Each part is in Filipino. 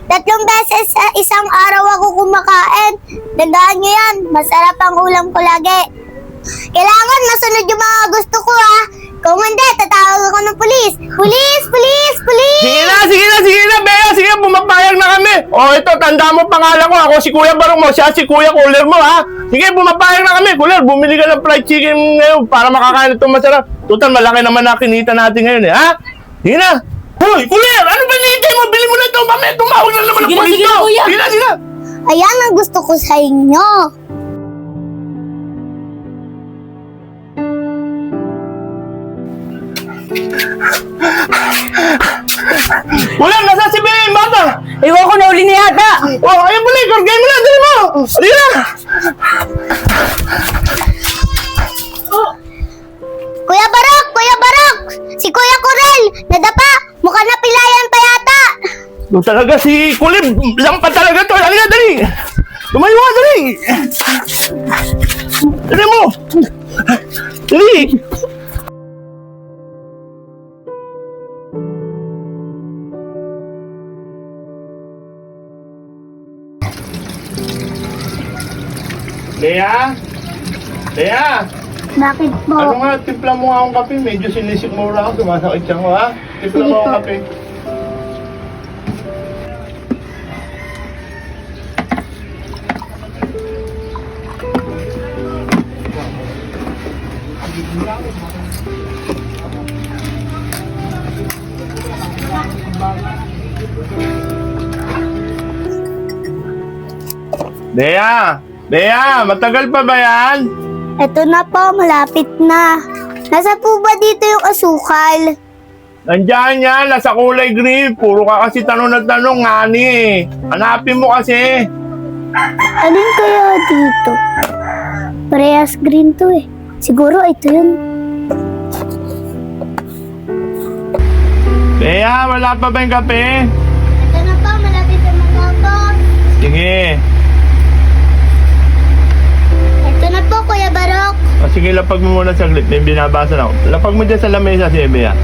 3 beses sa isang araw ako kumakain. Tandaan niyo yan, masarap ang ulam ko lagi. Kailangan masunod yung mga gusto ko ha. Kung hindi, tatawag ako ng pulis. Pulis, pulis, pulis! Sige na, Bea. Sige, pumapayag na kami. O, ito, tanda mo pangalan ko. Ako si Kuya Barong mo, siya si Kuya Cooler mo, ha? Sige, pumapayag na kami. Cooler, bumili ka ng fried chicken ngayon para makakain itong masarap. Total, malaki naman na kinita natin ngayon, eh, ha? Sige na. Hoy, Cooler, ano ba nihintay mo? Bili mo na ito. Mamaya tumawag na naman ang pulis Sige na, to. Kuya. Sige na. Ayan ang gusto ko sa inyo. Cooler, nasa si Bea yung bata. Ewan ko na uli na yata. Oh, ayun pala, kargayin mo na. Dali mo. Sige na. Kuya Barok! Si Kuya Corel, nadapa! Mukha na pilayan pa yata! Ito talaga si Cooler. Lampa talaga to. Halika, dali. Tumayo ka, dali. Dali mo. Dali. Bea? Bea? Bakit po? Ano nga, timpla mo nga akong kape. Medyo sinisik mo na ako. Sumasakit siya ko, ha? Timpla mo akong kape. Bea! Bea! Matagal pa ba yan? Eto na po, malapit na. Nasa po ba dito yung asukal? Nandiyan yan, nasa kulay green. Puro ka kasi tanong na tanong, ngani eh. Hanapin mo kasi. Alin kaya dito? Parehas green to eh. Siguro ito yun. Bea, wala pa ba yung kape? Ito na po, malapit na matapos. Sige. Ito na po, Kuya Barok. O, sige, lapag mo muna saglit. May binabasa na ako. Lapag mo dyan sa lamesa si Bea.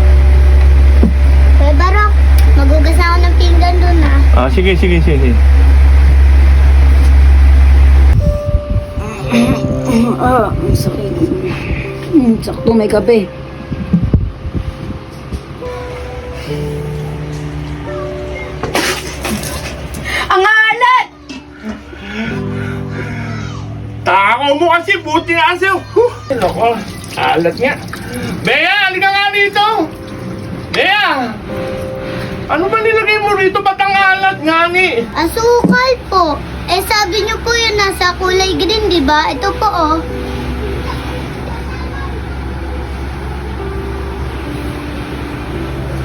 Kuya Barok, magugas ako ng pinggan dun ha. Ah, sige. Ang sakit. Sakto may kape. Ang alat! Takaw mo kasi, buti nga kasi. Loko, alat nga. Bea, halika nga dito. Bea! Ano ba nilagay mo rito? Ba't ang alat nga ni? Asukal po. Eh sabi niyo po yun nasa kulay green, di ba? Ito po oh.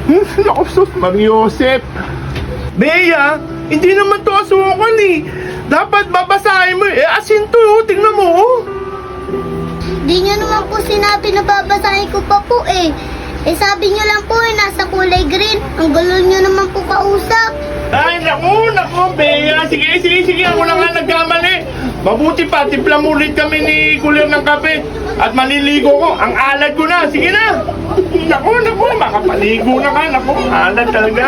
Naku, sus, Mariosep. Bea, hindi naman to asukal eh. Dapat babasahin mo eh. Asin to, oh. Tingnan mo, oh. Di niyo naman po sinabi na babasahin ko pa po eh. Eh sabi niyo lang po eh nasa kulay green. Ang gulo niyo naman po kausap. Ay, naku, Bea. Sige. Ako na nga nagkamali. Mabuti pa, timpla mo ulit kami ni Cooler ng kape. At maliligo ko. Ang alat ko na. Sige na. Naku, makapaligo na ka. Naku, alat talaga.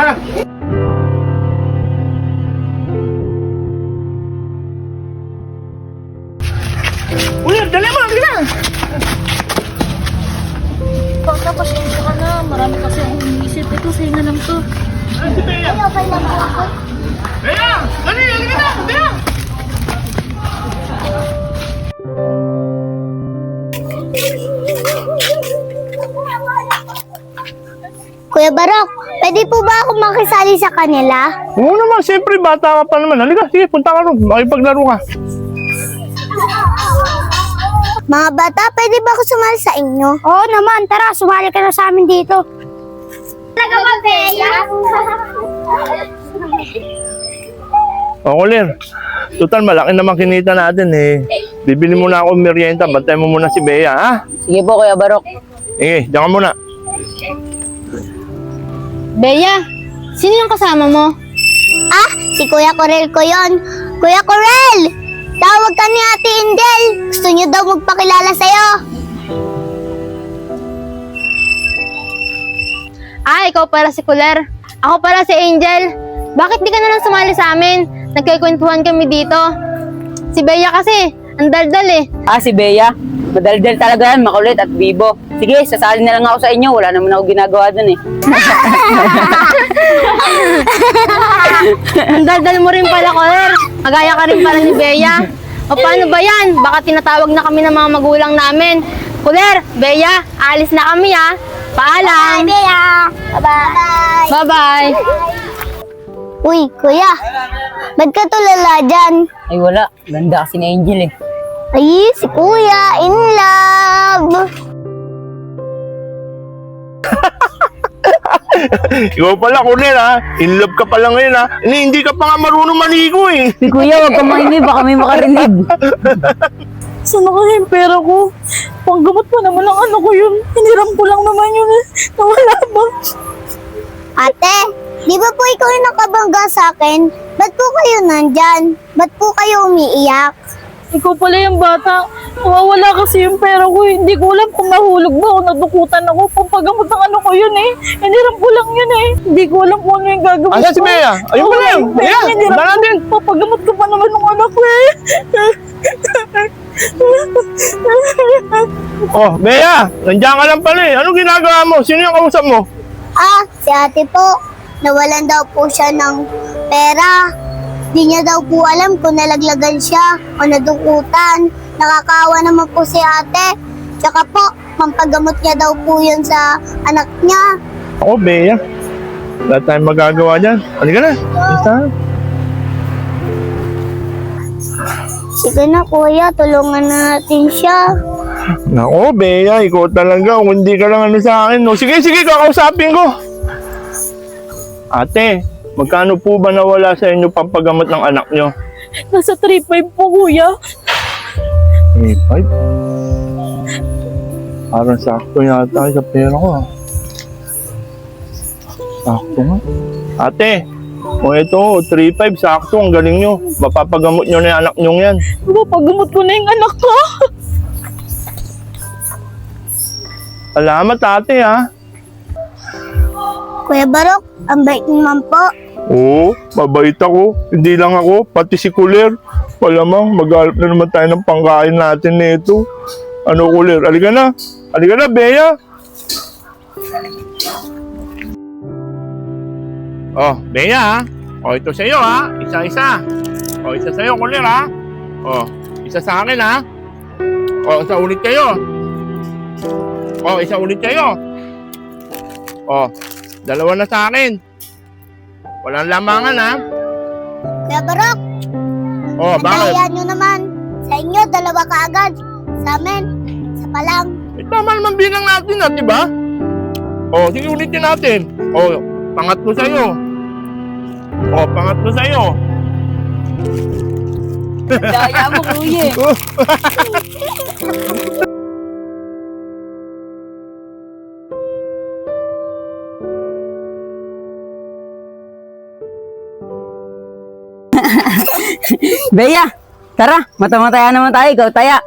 Cooler, dali mo. Dali na. Baka pasensya ka na. Marami kasi akong iniisip. Ito, sa'yo na lang to. Ay, si Bea. Ay, okay lang po ako. Bea, dali na. Bea. Kuya Barok, pwede po ba ako makisali sa kanila? Oo naman, siyempre, bata ka pa naman. Halika, sige, punta ka rin. Makipaglaro ka. Mga bata, pwede ba ako sumali sa inyo? Oo naman, tara, sumali ka na sa amin dito. Talaga ba, Bea? O, Cooler. Total, malaki naman kinita natin eh. Bibili muna ako merienda. Bantay mo muna si Bea, ha? Sige po, Kuya Barok. Sige, diyan ka muna. Bea, sino yung kasama mo? Ah, si Kuya Corel ko yon. Kuya Corel! Tawag ka ni Ate Angel. Gusto niyo daw magpakilala sa'yo. Ah, ikaw pala si Cooler. Ako pala si Angel. Bakit di ka na lang sumali sa amin? Nagkikwentuhan kami dito. Si Bea kasi, ang daldal eh. Si Bea. Madaldal talaga yan, makulit at bibo. Sige, sasali na lang ako sa inyo. Wala naman ako ginagawa dun eh. Ang daldal mo rin pala, Kuler. Magaya ka rin pala ni Bea. O paano ba yan? Baka tinatawag na kami ng mga magulang namin. Kuler, Bea, alis na kami ha. Paalam. Bye, Bea. Bye-bye. Bye-bye. Uy, kuya. Ba't ka tulala dyan? Ay wala, ganda kasi ni Angel eh. Ay, si kuya. In love. Ikaw pala, Kuler, ha? In love ka pala ngayon, ha? Hindi ka pa nga marunong maligo, eh. Si Kuya, wag kang maingay, baka may makarinig. Saan na kaya yung pera ko? Panggamot pa naman ang ano ko yun. Hiniram ko lang naman yun eh. Nawala ba? Ate, di ba po ikaw yung nakabangga sa akin? Ba't po kayo nandyan? Ba't po kayo umiiyak? Ikaw pala yung bata. Nawawala kasi yung pera ko eh. Hindi ko alam kung nahulog ba o nadukutan ako. Pampagamot ng ano ko yun eh. Hiniram ko lang yun eh. Hindi ko alam kung ano yung gagawin Asan si Bea? Ayun pala yun. Bea, hiniram dala ko. din. Papagamot ko pa naman ng anak ko eh. Oh, Bea, nandiyan ka lang pala, eh. Anong ginagawa mo? Sino yung kausap mo? Si ate po. Nawalan daw po siya ng pera. Di niya daw po alam kung nalaglagan siya o nadukutan. Nakakaawa naman po si ate. Tsaka po, pampagamot niya daw po yun sa anak niya. Ako, Bea. Wala tayong magagawa dyan. Halika na. Isa. Sige na kuya, tulungan natin siya. Nako, Bea, ikaw talaga. Kung hindi ka lang ano sa akin. No? Sige, kakausapin ko. Ate, magkano po ba nawala sa inyo pampagamot ng anak nyo? Nasa 3.5 po kuya. 3.5? Parang sakto yata sa pera ko, ah. Sakto nga. Ate, o ito, 3.5, sakto. Ang galing nyo. Mapapagamot nyo na yung anak nyo yan. Papagamot ko na yung anak ko. Salamat, ate, ha. Kuya Barok, ang bait naman po. Oo, mabait ako. Hindi lang ako, pati si Kuler. Malamang, maghanap na naman tayo ng pangkain natin nito. Ano, Kuler? Halika na. Halika na, Bea. Oh, Bea, ha? O, ito sa'yo, ha? Isa-isa. O, isa sa'yo, Kuler, ha? O, isa sa akin, ha? O, isa ulit kayo. O, isa ulit kayo. O, dalawa na sa akin. Walang lamangan, ha? Kuya Barok, Oh, bakit? nadaya nyo naman. Sa inyo, dalawa ka agad. Sa amin, isa pa lang. Eh, tama naman bilang natin, di ba? Oh, sige, ulitin natin. Oh, pangatlo sa'yo. Oh, pangatlo sa'yo. Daya mo, Kuya. Bea, tara, mata-mataya naman tayo, ikaw taya.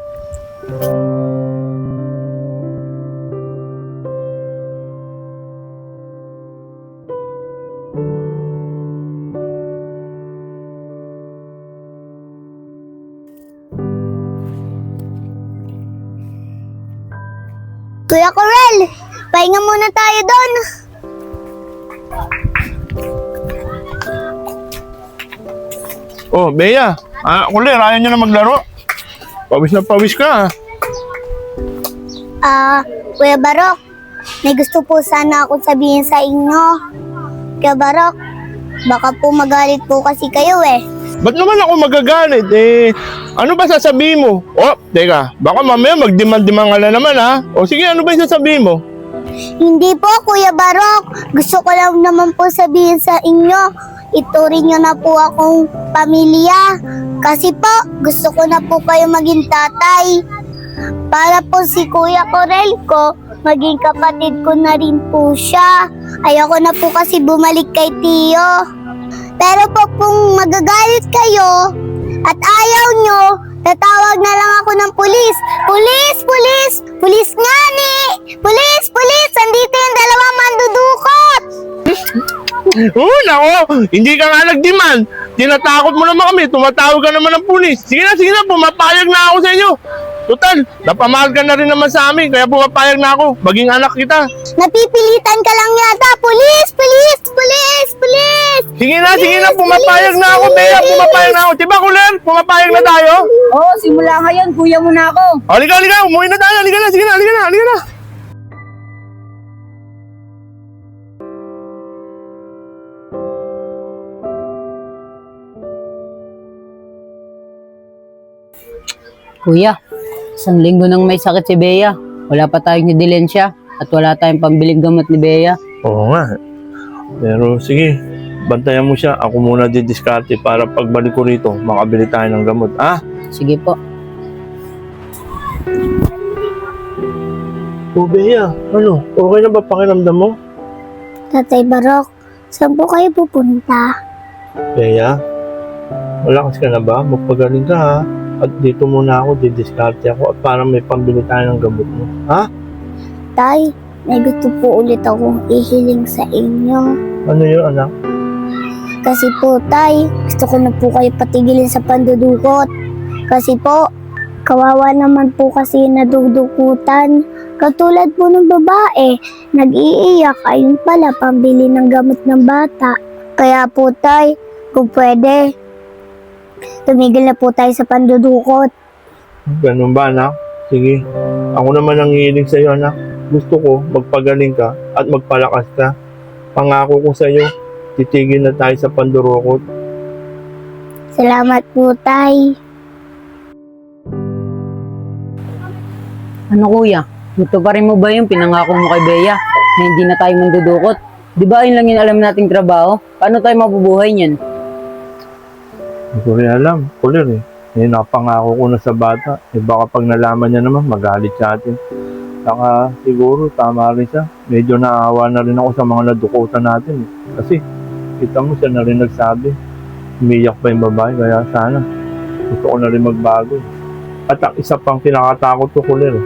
Kuya Corel, pahinga muna tayo doon. Oh, Bea. Kuler, ayaw nyo na maglaro. Pawis na pawis ka, Kuya Barok, may gusto po sana akong sabihin sa inyo. Kuya Barok, baka po magalit po kasi kayo eh. Ba't naman ako magagalit? Ano ba sasabihin mo? Oh, teka, baka mamaya magdimand-dimang ka na naman, ha? O sige, ano ba yung sasabihin mo? Hindi po, Kuya Barok. Gusto ko lang naman po sabihin sa inyo, ituring nyo na po akong pamilya. Kasi po, gusto ko na po kayo maging tatay. Para po si Kuya Corel ko, maging kapatid ko na rin po siya. Ayoko na po kasi bumalik kay Tio. Pero po kung magagalit kayo at ayaw nyo, tatawag na lang ako ng pulis. Pulis! Pulis! Pulis nga ni! Pulis! Pulis! Andito yung dalawang mandudukot! Oo, nako. Hindi ka nga nag-demand. Tinatakot mo naman kami. Tumatawag ka naman ng pulis. Sige na. Pumapayag na ako sa inyo. Total, napamahal ka na rin naman sa amin. Kaya pumapayag na ako. Maging anak kita. Napipilitan ka lang yata. Pulis! Sige na. Pumapayag na ako, Bea. Pumapayag na ako. Diba, Kuler? Pumapayag na tayo? Oo, simula ngayon, kuya mo na ako. Halika. Umuwi na tayo. Halika na. Sige na. Halika na. Kuya, 1 linggo nang may sakit si Bea. Wala pa tayong nidilensya at wala tayong pambiling gamot ni Bea. Oo nga. Pero sige, bantayan mo siya. Ako muna didiskarte para pagbalik ko rito, makabili tayo ng gamot. Ah? Sige po. O Bea, ano? Okay na ba pakiramdam mo? Tatay Barok, saan po kayo pupunta? Bea, malakas ka na ba? Magpagaling ka ha. At dito muna ako, didiskarte ako at para may pambili tayo ng gamot mo. Ha? Tay, may gusto po ulit akong ihiling sa inyo. Ano yun, anak? Kasi po, Tay, gusto ko na po kayo patigilin sa pandudukot. Kasi po, kawawa naman po kasi nadudukutan. Katulad po ng babae, nag-iiyak, ayun pala, pambili ng gamot ng bata. Kaya po, Tay, kung pwede, tumigil na po tayo sa pandudukot. Ganun ba, anak? Sige. Ako naman ang hihiling sa iyo, anak. Gusto ko magpagaling ka at magpalakas ka. Pangako ko sa iyo, titigil na tayo sa pandurukot. Salamat po, Tay. Ano kuya, gusto pa rin mo ba yung pinangako mo kay Bea na hindi na tayo mandudukot? Di ba yun lang yung alam nating trabaho? Paano tayo mabubuhay niyan? Hindi ko rin alam, Kuler eh. Napangako ko na sa bata. Baka pag nalaman niya naman, magalit sa atin. Saka siguro, tama rin siya. Medyo naawa na rin ako sa mga nadukutan natin. Kasi, kita mo siya na rin nagsabi. Umiyak pa yung babae, kaya sana. Gusto ko na rin magbago. At ang isa pang kinakatakot ko, Kuler eh.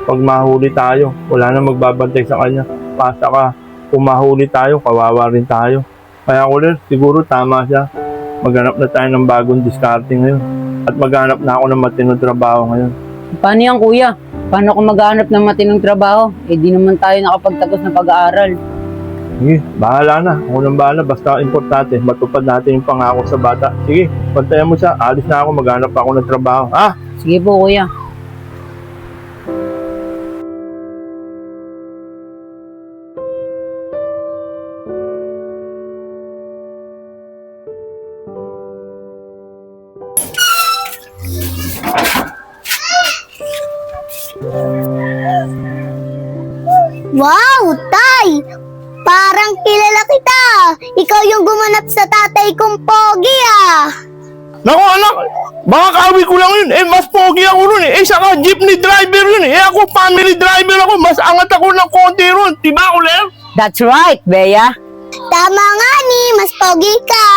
Pag mahuli tayo, wala na magbabantay sa kanya. Pasa ka, kung mahuli tayo, kawawa rin tayo. Kaya Kuler, siguro tama siya. Maghanap na tayo ng bagong discarding ngayon. At maghanap na ako ng matinong trabaho ngayon. Paano yan kuya? Paano kung maghanap ng matinong trabaho? Eh di naman tayo nakapagtapos ng pag-aaral. Sige, bahala na. Ako nang bahala. Basta importante, matupad natin yung pangako sa bata. Sige, pantayan mo siya. Alis na ako, maghanap ako ng trabaho. Ha? Sige po kuya. Wow, Tay! Parang kilala kita. Ikaw yung gumanap sa tatay kong pogi, ah. Naku anak, baka kawi ko lang yun. Mas pogi ako ron eh. Saka jeepney driver yun eh. Ako family driver ako. Mas angat ako ng konti ron. Diba, Kuler? That's right, Bea. Tama nga ni, mas pogi ka.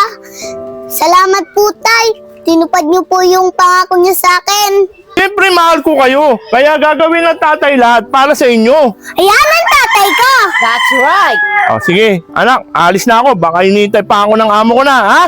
Salamat po, Tay. Tinupad niyo po yung pangako niyo sa akin. Siyempre, mahal ko kayo. Kaya gagawin ng tatay lahat para sa inyo. Ayan ang tatay ko. That's right. Sige, anak, alis na ako. Baka hinihintay pa ako ng amo ko na, ha?